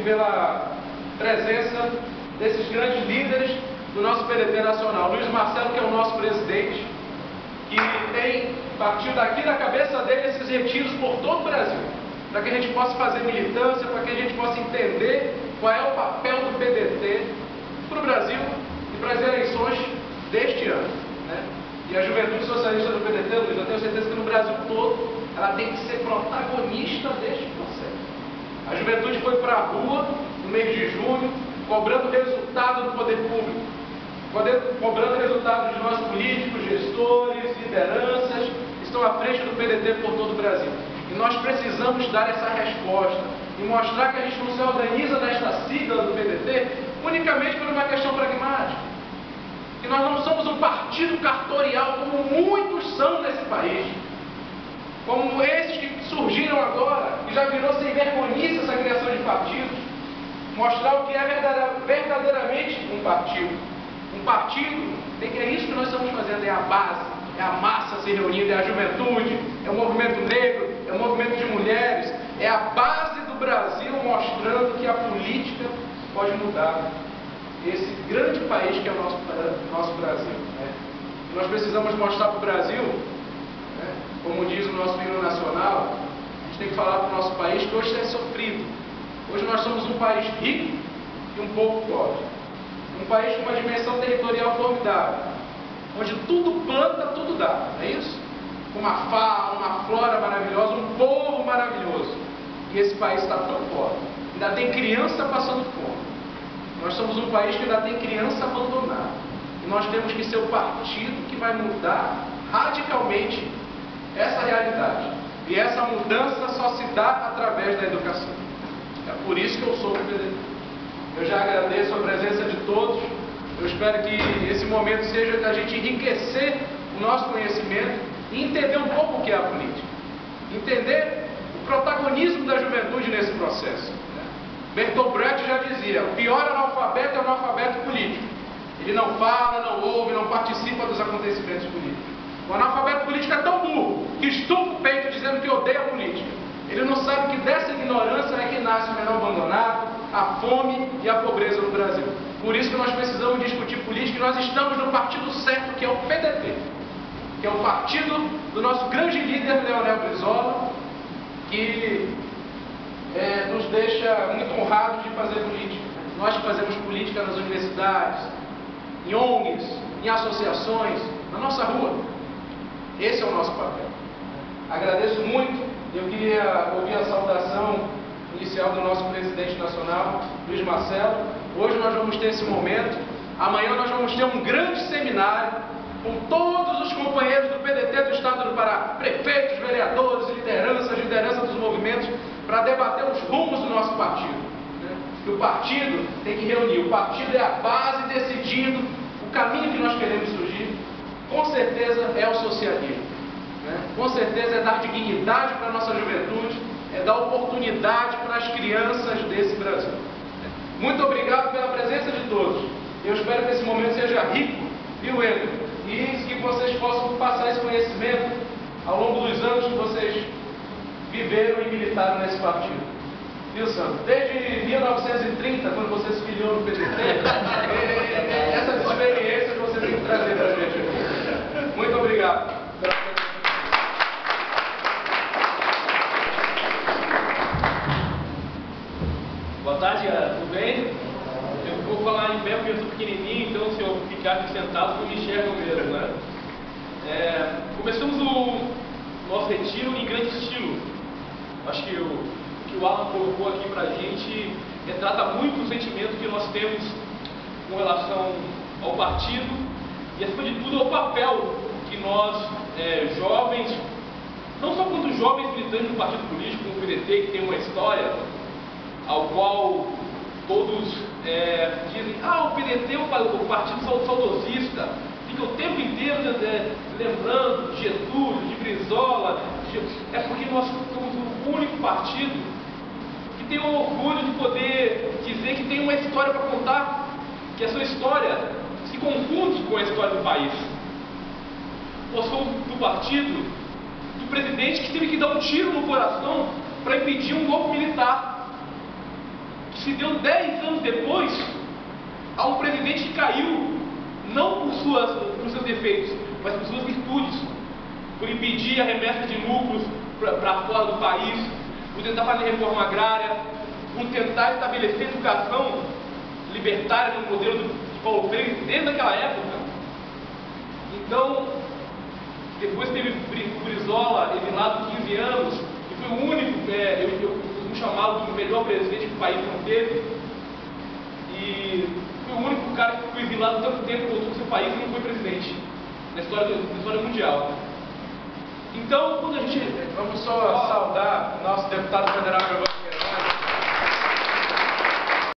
pela presença desses grandes líderes do nosso PDT nacional. Luiz Marcelo, que é o nosso presidente, que tem, partiu daqui da cabeça dele, esses retiros por todo o Brasil, para que a gente possa fazer militância, para que a gente possa entender qual é o papel do PDT para o Brasil e para as eleições deste ano, né? E a juventude socialista do PDT, Luiz, eu tenho certeza que no Brasil todo ela tem que ser protagonista deste processo. A juventude foi para a rua no mês de junho, cobrando resultado do poder público, cobrando resultado de nós políticos, gestores, lideranças que estão à frente do PDT por todo o Brasil. E nós precisamos dar essa resposta e mostrar que a gente não se organiza nesta sigla do PDT unicamente por uma questão pragmática. Que nós não somos um partido cartorial como muitos são nesse país. Como esses que surgiram agora, e já virou sem vergonhice essa criação de partidos. Mostrar o que é verdadeiramente um partido. Um partido, é isso que nós estamos fazendo, é a base, é a massa se reunindo, é a juventude, é o movimento negro, é o movimento de mulheres, é a base do Brasil mostrando que a política pode mudar esse grande país que é o nosso Brasil, né? Nós precisamos mostrar para o Brasil, né, como diz o nosso hino nacional, a gente tem que falar para o nosso país que hoje é sofrido. Hoje nós somos um país rico e um pouco pobre. Um país com uma dimensão territorial formidável, onde tudo planta, tudo dá, não é isso? Uma fauna, uma flora maravilhosa, um povo maravilhoso. E esse país está tão pobre, ainda tem criança passando fome. Nós somos um país que ainda tem criança abandonada. E nós temos que ser o partido que vai mudar radicalmente essa realidade. E essa mudança só se dá através da educação. É por isso que eu sou o PDT. Eu já agradeço a presença de todos. Eu espero que esse momento seja da gente enriquecer o nosso conhecimento e entender um pouco o que é a política. Entender o protagonismo da juventude nesse processo. Bertolt Brecht já dizia, o pior analfabeto é o analfabeto político. Ele não fala, não ouve, não participa dos acontecimentos políticos. O analfabeto político é tão burro que estufa o peito dizendo que odeia a política. Ele não sabe que dessa ignorância é que nasce o menor abandonado, a fome e a pobreza no Brasil. Por isso que nós precisamos discutir política e nós estamos no partido certo, que é o PDT, que é o partido do nosso grande líder, Leonel Brizola, que nos deixa muito honrados de fazer política. Nós que fazemos política nas universidades, em ONGs, em associações, na nossa rua. Esse é o nosso papel. Agradeço muito. Eu queria ouvir a saudação inicial do nosso presidente nacional, Luiz Marcelo. Hoje nós vamos ter esse momento. Amanhã nós vamos ter um grande seminário com todos os companheiros do PDT do Estado do Pará, prefeitos, vereadores, liderança dos movimentos, para debater os rumos do nosso partido. E o partido tem que reunir. O partido é a base decidindo o caminho que nós queremos surgir. Com certeza é o socialismo. Com certeza é dar dignidade para a nossa juventude, é dar oportunidade para as crianças desse Brasil. Muito obrigado pela presença de todos. Eu espero que esse momento seja rico, viu, Endo? E que vocês possam passar esse conhecimento ao longo dos anos que vocês viveram e militaram nesse partido. Viu, Sandro? Desde 1930, quando você se filiou no PDT, essas experiências você tem que trazer para a gente. Muito obrigado. Boa tarde, tudo bem? Eu vou falar em pé porque eu sou pequenininho, então se eu ficar aqui sentado, eu me enxergo mesmo, né? Começamos o nosso retiro em grande estilo. Acho que o que o Alan colocou aqui pra gente retrata muito o sentimento que nós temos com relação ao partido e, acima de tudo, ao papel que nós, jovens, não só quanto jovens militantes do partido político, como o PDT, que tem uma história ao qual todos dizem, o PDT é o partido saudosista, fica o tempo inteiro lembrando de Getúlio, de Brizola, é porque nós somos o único partido que tem o orgulho de poder dizer que tem uma história para contar, que a sua história se confunde com a história do país. Nós somos do partido do presidente que teve que dar um tiro no coração para impedir um golpe militar, que se deu 10 anos depois a um presidente que caiu não por seus defeitos, mas por suas virtudes, por impedir a remessa de lucros para fora do país, por tentar fazer reforma agrária, por tentar estabelecer educação libertária no modelo de Paulo Freire desde aquela época. Então, depois teve o Brizola, exilado 15 anos, e foi o único, eu costumo chamá-lo do melhor presidente que o país não teve, e foi o único cara que foi exilado tanto tempo, voltou para o seu país e não foi presidente, na história mundial. Então, quando a gente... Vamos só saudar nosso deputado federal.